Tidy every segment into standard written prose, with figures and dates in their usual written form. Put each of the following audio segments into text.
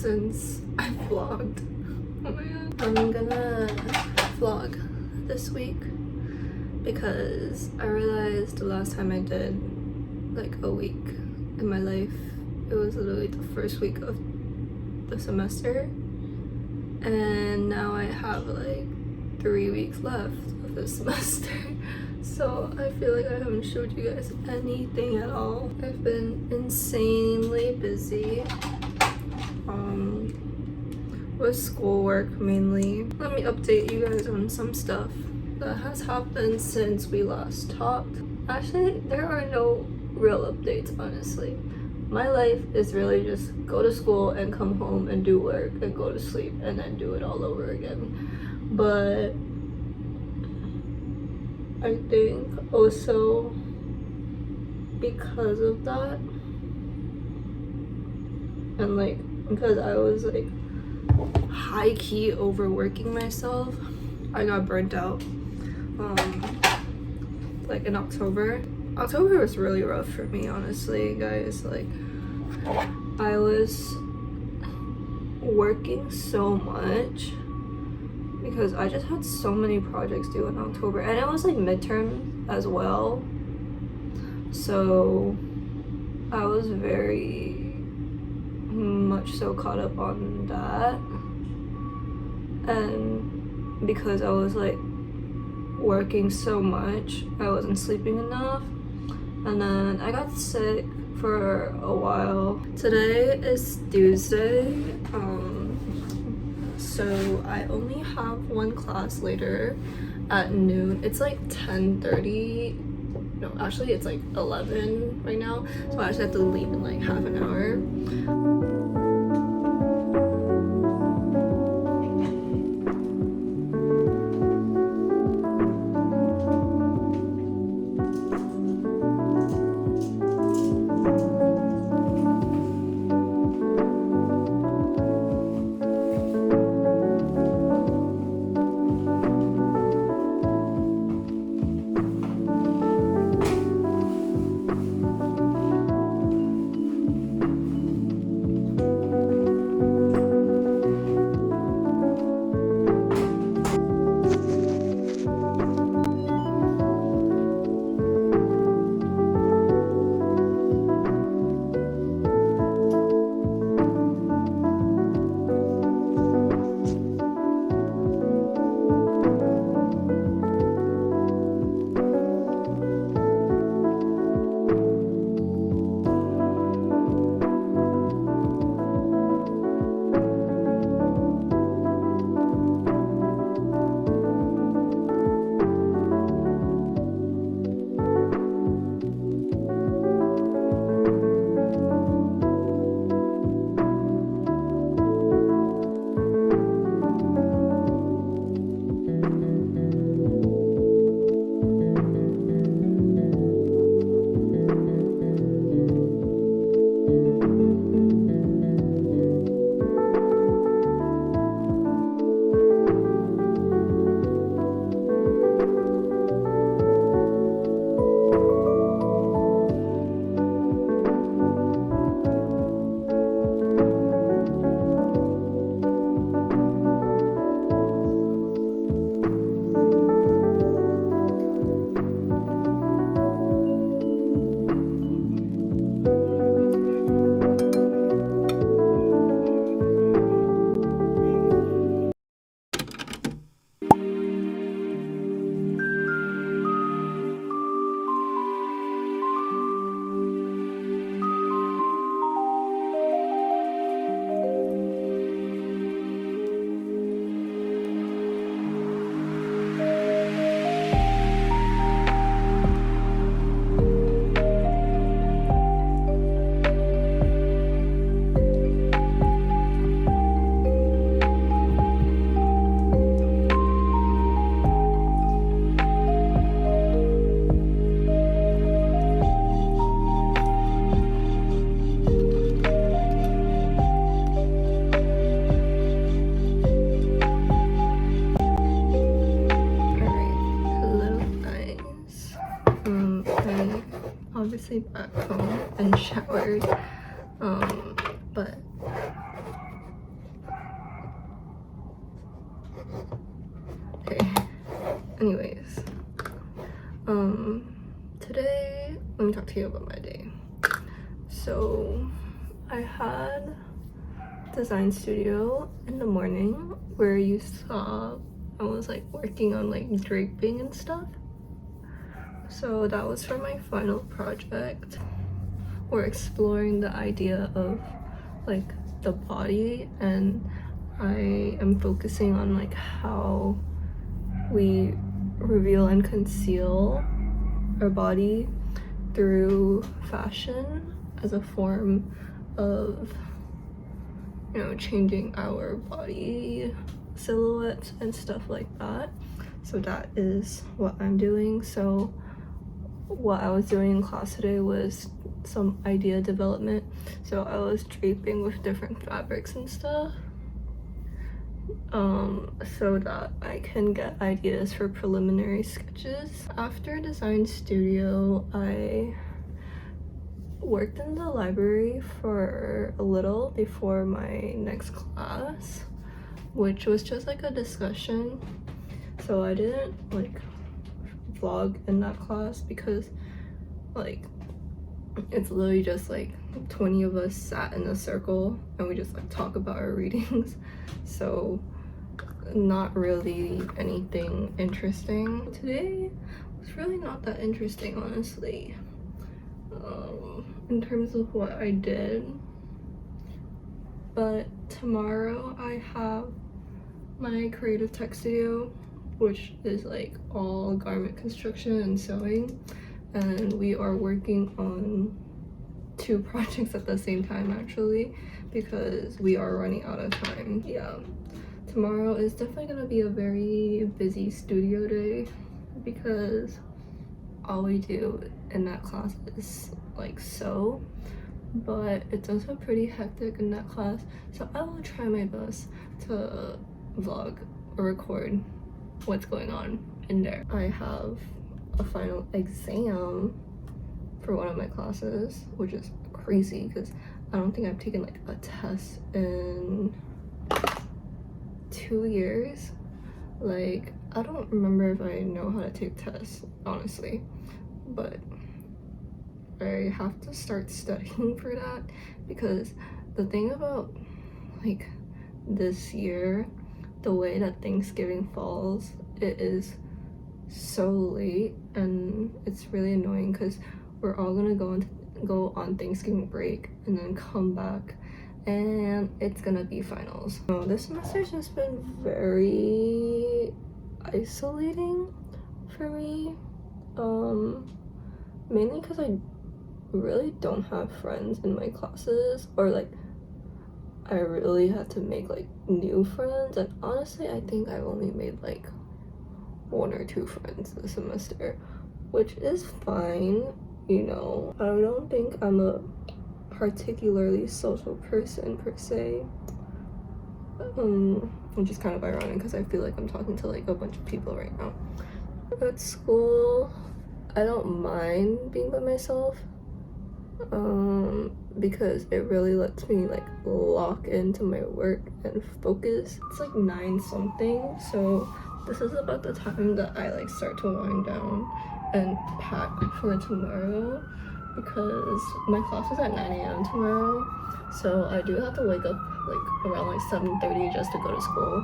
since I vlogged. Oh my god. I'm gonna vlog this week because I realized the last time I did like a week in my life, it was literally the first week of the semester, and now I have like 3 weeks left of the semester. So I feel like I haven't showed you guys anything at all. I've been insanely busy with schoolwork mainly. Let me update you guys on some stuff that has happened since we last talked. Actually, there are no real updates, honestly. My life is really just go to school and come home and do work and go to sleep and then do it all over again. But I think also because of that, and like because I was like high-key overworking myself, I got burnt out like in October. October was really rough for me, honestly, guys. Like, I was working so much because I just had so many projects due in October, and it was like midterm as well, so I was very much so caught up on that. And because I was like working so much, I wasn't sleeping enough, and then I got sick for a while. Today is Tuesday, so I only have one class later at noon. It's like 10:30. No, actually it's like 11 right now, so I actually have to leave in like half an hour. Obviously back home and showered, but had design studio in the morning where you saw I was like working on like draping and stuff. So that was for my final project. We're exploring the idea of like the body, and I am focusing on like how we reveal and conceal our body through fashion as a form of, you know, changing our body silhouettes and stuff like that. So that is what I'm doing. So what I was doing in class today was some idea development. So I was draping with different fabrics and stuff, so that I can get ideas for preliminary sketches. After design studio, I worked in the library for a little before my next class, which was just like a discussion. So I didn't like vlog in that class because like it's literally just like 20 of us sat in a circle and we just like talk about our readings. So not really anything interesting. Today was really not that interesting, honestly, in terms of what I did. But tomorrow I have my creative tech studio, which is like all garment construction and sewing, and we are working on 2 projects at the same time actually, because we are running out of time. Yeah, tomorrow is definitely gonna be a very busy studio day because all we do in that class is like sew, but it's also pretty hectic in that class. So I will try my best to vlog or record what's going on in there. I have a final exam for one of my classes, which is crazy because I don't think I've taken like a test in 2 years. Like, I don't remember if I know how to take tests, honestly, but I have to start studying for that, because the thing about like this year, the way that Thanksgiving falls, it is so late, and it's really annoying because we're all gonna go on Thanksgiving break and then come back and it's gonna be finals. So this semester's just been very isolating for me, mainly because I really don't have friends in my classes, or like I really had to make like new friends, and honestly I think I've only made like 1 or 2 friends this semester, which is fine, you know. I don't think I'm a particularly social person per se, which is kind of ironic because I feel like I'm talking to like a bunch of people right now. At school, I don't mind being by myself, because it really lets me like lock into my work and focus. It's like 9 something, so this is about the time that I like start to wind down and pack for tomorrow, because my class is at 9 a.m. tomorrow, so I do have to wake up like around like 7:30 just to go to school.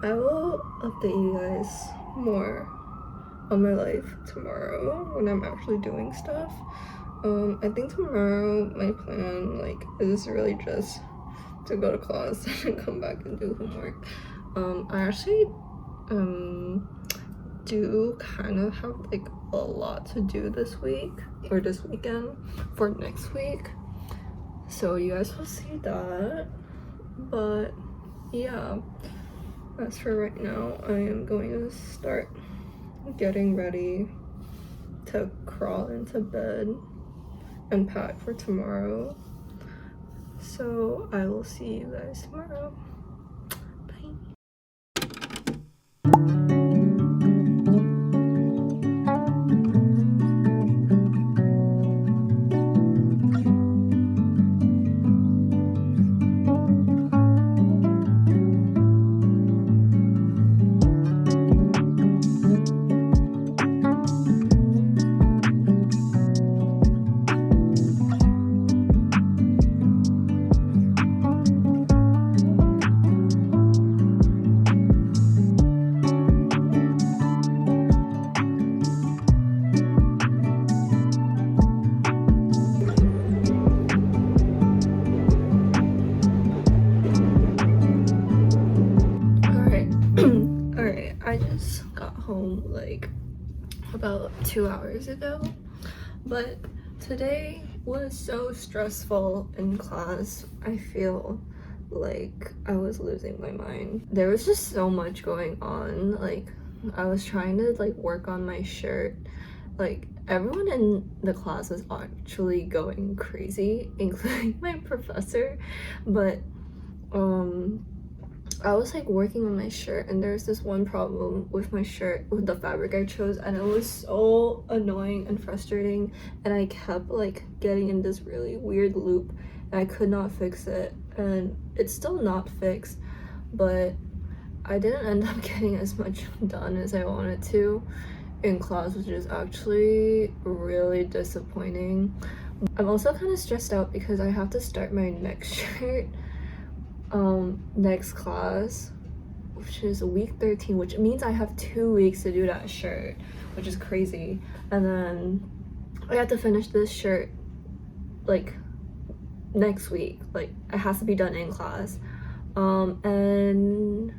I will update you guys more on my life tomorrow when I'm actually doing stuff. I think tomorrow my plan like is really just to go to class and come back and do homework. I actually do kind of have like a lot to do this week or this weekend for next week, so you guys will see that. But yeah, as for right now, I am going to start getting ready to crawl into bed and pack for tomorrow. So I will see you guys tomorrow. about 2 hours ago, but today was so stressful in class. I feel like I was losing my mind. There was just so much going on. Like, I was trying to like work on my shirt. Like, everyone in the class was actually going crazy, including my professor, but I was like working on my shirt, and there's this one problem with my shirt, with the fabric I chose, and it was so annoying and frustrating, and I kept like getting in this really weird loop, and I could not fix it, and it's still not fixed, but I didn't end up getting as much done as I wanted to in class, which is actually really disappointing. I'm also kind of stressed out because I have to start my next shirt next class, which is week 13, which means I have 2 weeks to do that shirt, which is crazy. And then I have to finish this shirt like next week. Like, it has to be done in class, and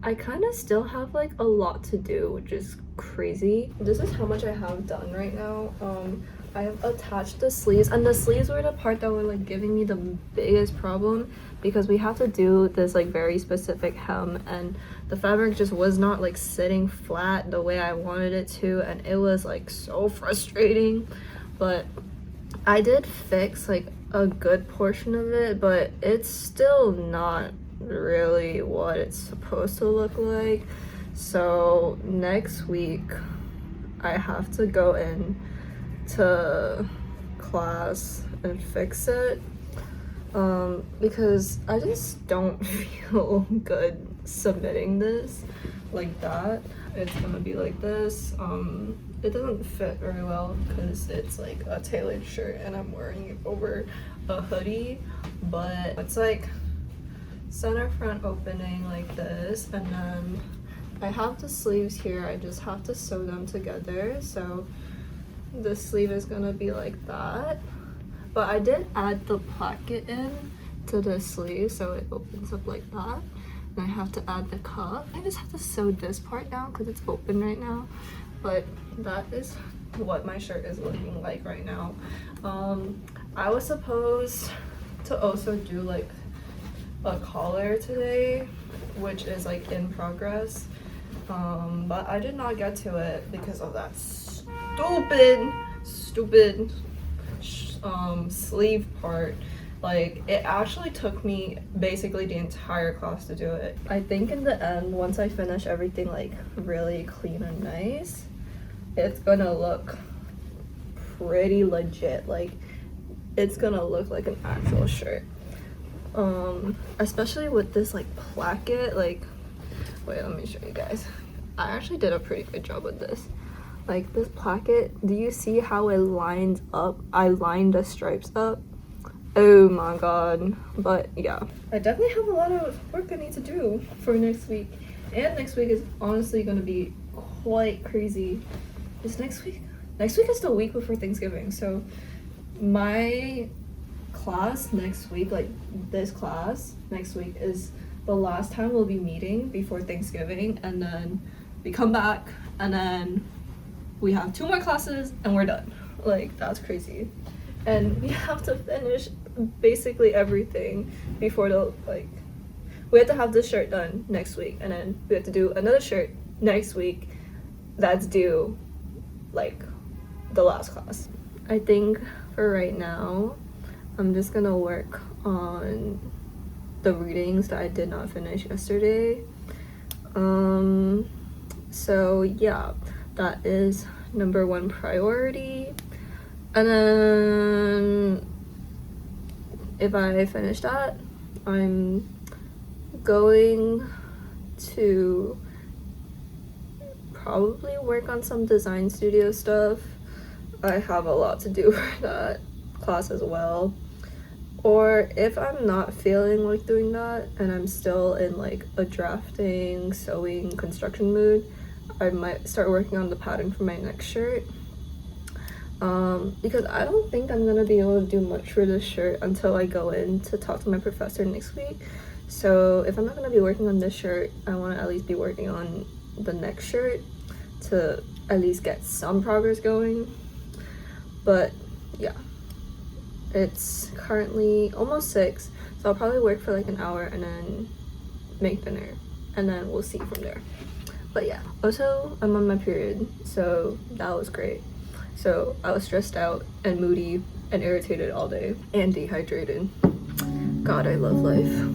I kind of still have like a lot to do, which is crazy. This is how much I have done right now. I have attached the sleeves, and the sleeves were the part that were like giving me the biggest problem, because we have to do this like very specific hem, and the fabric just was not like sitting flat the way I wanted it to, and it was like so frustrating. But I did fix like a good portion of it, but it's still not really what it's supposed to look like. So next week I have to go in to class and fix it, because I just don't feel good submitting this like that. It's gonna be like this. It doesn't fit very well because it's like a tailored shirt and I'm wearing it over a hoodie, but it's like center front opening like this, and then I have the sleeves here. I just have to sew them together. So the sleeve is gonna be like that, but I did add the placket in to the sleeve so it opens up like that, and I have to add the cuff. I just have to sew this part down because it's open right now, but that is what my shirt is looking like right now. I was supposed to also do like a collar today, which is like in progress, but I did not get to it because of that stupid sleeve part. Like, it actually took me basically the entire class to do it. I think in the end, once I finish everything like really clean and nice, it's gonna look pretty legit. Like, it's gonna look like an actual shirt, especially with this like placket. Like, wait, let me show you guys. I actually did a pretty good job with this. Like, this placket, do you see how it lines up? I lined the stripes up. Oh my god. But yeah, I definitely have a lot of work I need to do for next week, and next week is honestly gonna be quite crazy. Is next week is the week before Thanksgiving, so my class next week, like this class next week, is the last time we'll be meeting before Thanksgiving, and then we come back, and then we have 2 more classes and we're done. Like, that's crazy. And we have to finish basically everything before the, like, we have to have this shirt done next week, and then we have to do another shirt next week that's due like the last class. I think for right now I'm just gonna work on the readings that I did not finish yesterday. So yeah, that is number 1 priority. And then if I finish that, I'm going to probably work on some design studio stuff. I have a lot to do for that class as well. Or if I'm not feeling like doing that and I'm still in like a drafting, sewing, construction mood, I might start working on the pattern for my next shirt. Because I don't think I'm gonna be able to do much for this shirt until I go in to talk to my professor next week. So if I'm not gonna be working on this shirt, I want to at least be working on the next shirt to at least get some progress going. But yeah, it's currently almost 6, so I'll probably work for like an hour and then make dinner, and then we'll see from there. But yeah, also I'm on my period, so that was great. So I was stressed out and moody and irritated all day and dehydrated. God, I love life.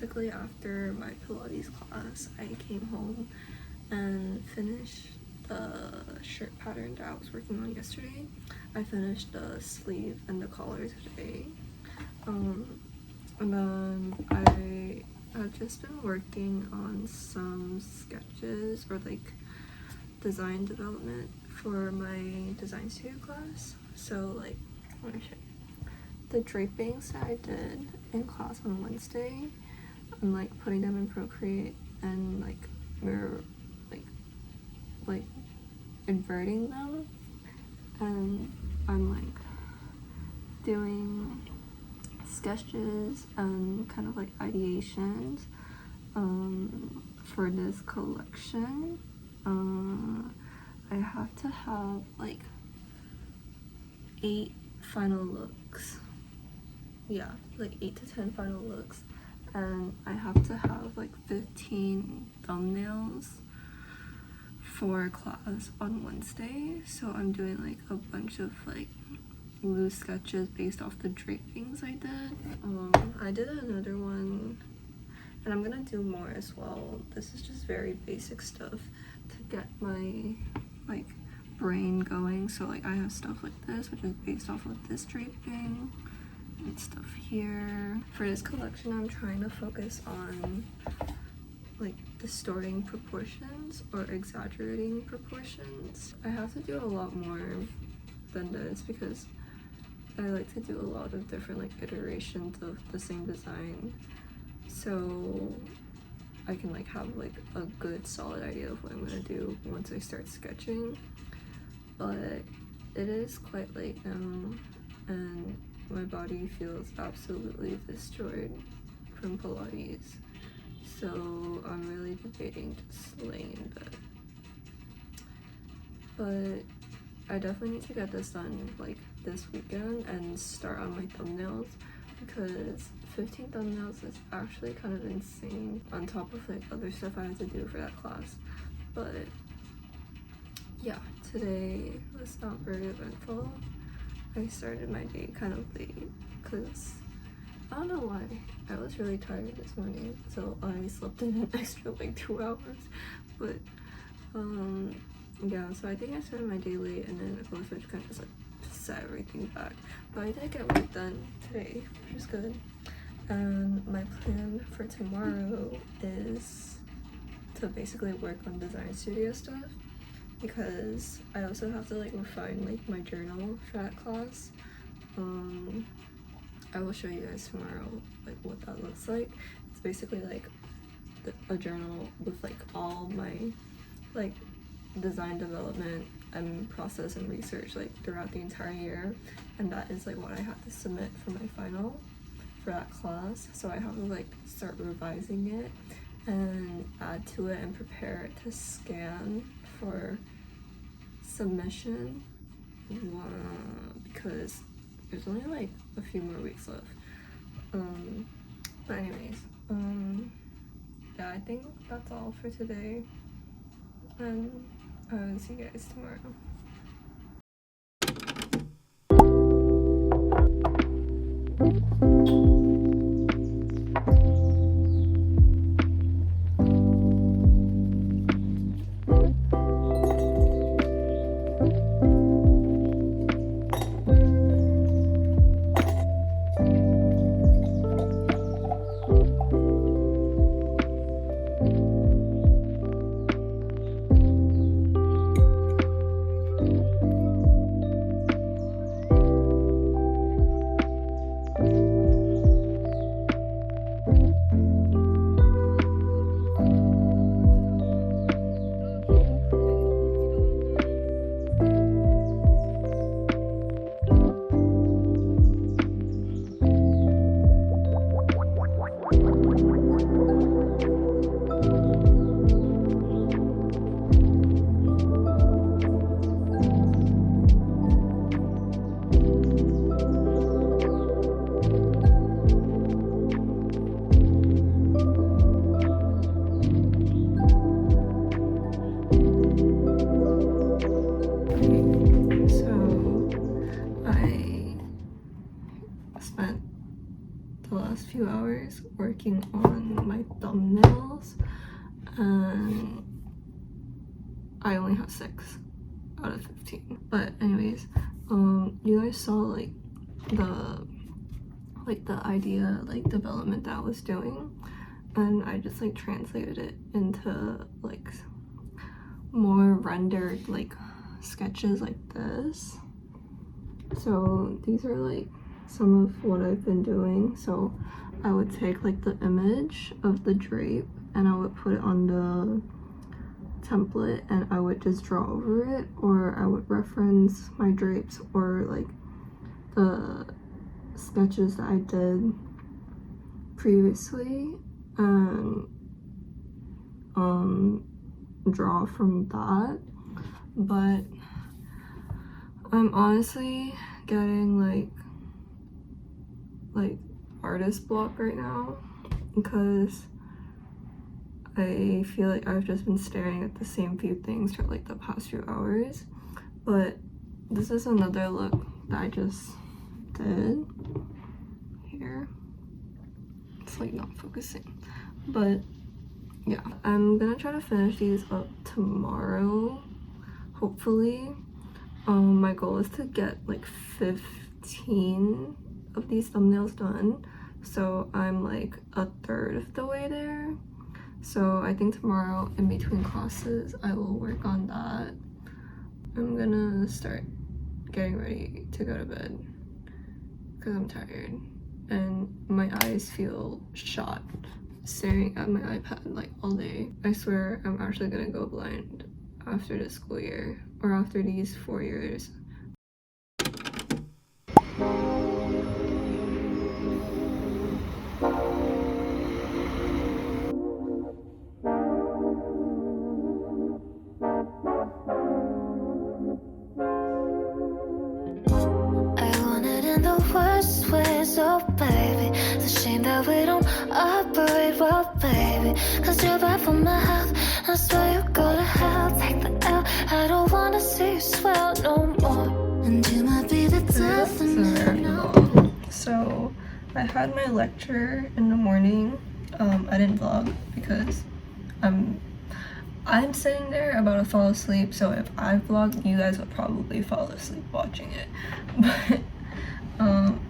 Basically after my Pilates class, I came home and finished the shirt pattern that I was working on yesterday. I finished the sleeve and the collar today. And then I've just been working on some sketches or like design development for my design studio class. So like, let me show you. The drapings that I did in class on Wednesday, I'm like putting them in Procreate and like mirror, like inverting them, and I'm like doing sketches and kind of like ideations for this collection. I have to have like 8 final looks. Yeah, like 8 to 10 final looks, and I have to have like 15 thumbnails for class on Wednesday. So I'm doing like a bunch of like loose sketches based off the drapings I did. I did another one, and I'm gonna do more as well. This is just very basic stuff to get my like brain going. So like I have stuff like this, which is based off of this draping, and stuff here. For this collection, I'm trying to focus on like distorting proportions or exaggerating proportions. I have to do a lot more than this because I like to do a lot of different like iterations of the same design, so I can like have like a good solid idea of what I'm gonna do once I start sketching. But it is quite late now, and my body feels absolutely destroyed from Pilates, so I'm really debating just laying in bed. But I definitely need to get this done like this weekend and start on my thumbnails, because 15 thumbnails is actually kind of insane on top of like other stuff I had to do for that class. But yeah, today was not very eventful. I started my day kind of late because I don't know why. I was really tired this morning, so I slept in an extra like 2 hours. But yeah, so I think I started my day late, and then I was kind of just like set everything back. But I did get work done today, which is good. And my plan for tomorrow is to basically work on design studio stuff, because I also have to like refine like my journal for that class. I will show you guys tomorrow like what that looks like. It's basically like a journal with like all my like design development and process and research like throughout the entire year, and that is like what I have to submit for my final for that class. So I have to like start revising it and add to it and prepare it to scan for submission, because there's only like a few more weeks left. But anyways, yeah, I think that's all for today, and I will see you guys tomorrow. Few hours working on my thumbnails, and I only have 6 out of 15. But anyways, you guys saw like the idea like development that I was doing, and I just like translated it into like more rendered like sketches like this. So these are like some of what I've been doing. So I would take like the image of the drape and I would put it on the template, and I would just draw over it, or I would reference my drapes or like the sketches that I did previously and draw from that. But I'm honestly getting like artist block right now, because I feel like I've just been staring at the same few things for like the past few hours. But this is another look that I just did here. It's like not focusing, but yeah, I'm gonna try to finish these up tomorrow, hopefully. My goal is to get like 15 of these thumbnails done, so I'm like a third of the way there. So I think tomorrow in between classes I will work on that. I'm gonna start getting ready to go to bed because I'm tired and my eyes feel shot staring at my iPad like all day. I swear I'm actually gonna go blind after this school year, or after these 4 years. So baby, it's a shame that we don't operate well, baby. Cause you're bad for my health, I swear you go to hell. Take the L, I don't wanna see you swell no more. And you might be the type nothing This is new, very no. long. So I had my lecture in the morning. I didn't vlog because I'm sitting there about to fall asleep, so if I vlog, you guys would probably fall asleep watching it. But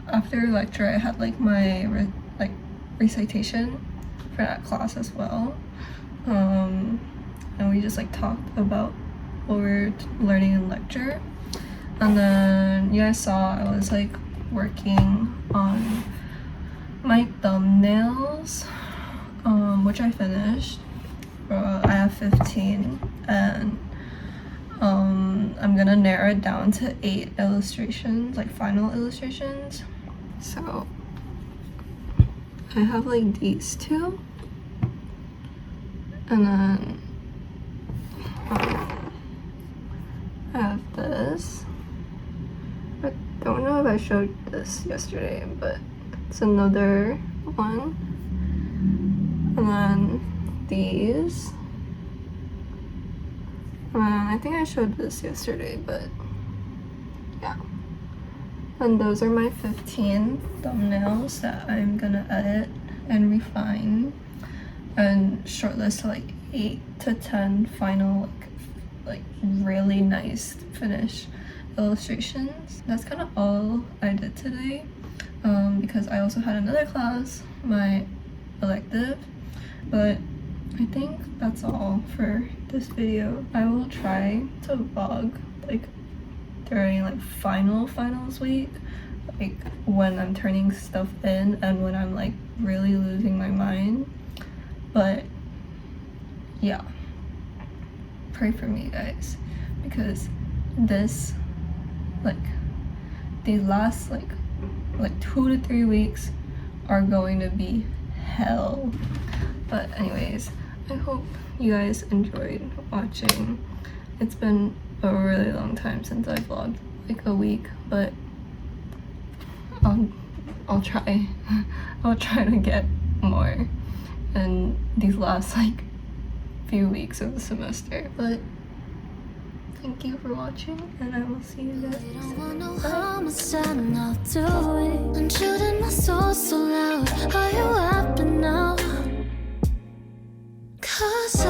after lecture, I had like my recitation for that class as well. And we just like talked about what we're learning in lecture. And then you guys saw I was like working on my thumbnails, which I finished. I have 15, and I'm gonna narrow it down to 8 illustrations, like final illustrations. So I have like these two, and then I have this. I don't know if I showed this yesterday, but it's another one. And then these. I think I showed this yesterday, but yeah. And those are my 15 thumbnails that I'm gonna edit and refine and shortlist to like 8 to 10 final like really nice finished illustrations. That's kind of all I did today, because I also had another class, my elective, but I think that's all for this video. I will try to vlog like during like finals week, like when I'm turning stuff in and when I'm like really losing my mind. But yeah, pray for me, guys, because this these last like 2 to 3 weeks are going to be hell. But anyways, I hope you guys enjoyed watching. It's been a really long time since I vlogged, like a week, but I'll try. I'll try to get more in these last like few weeks of the semester. But thank you for watching, and I will see you guys. You don't want no homicide, and I'll do it. I'm shooting my soul so loud. Are you happy now? 'Cause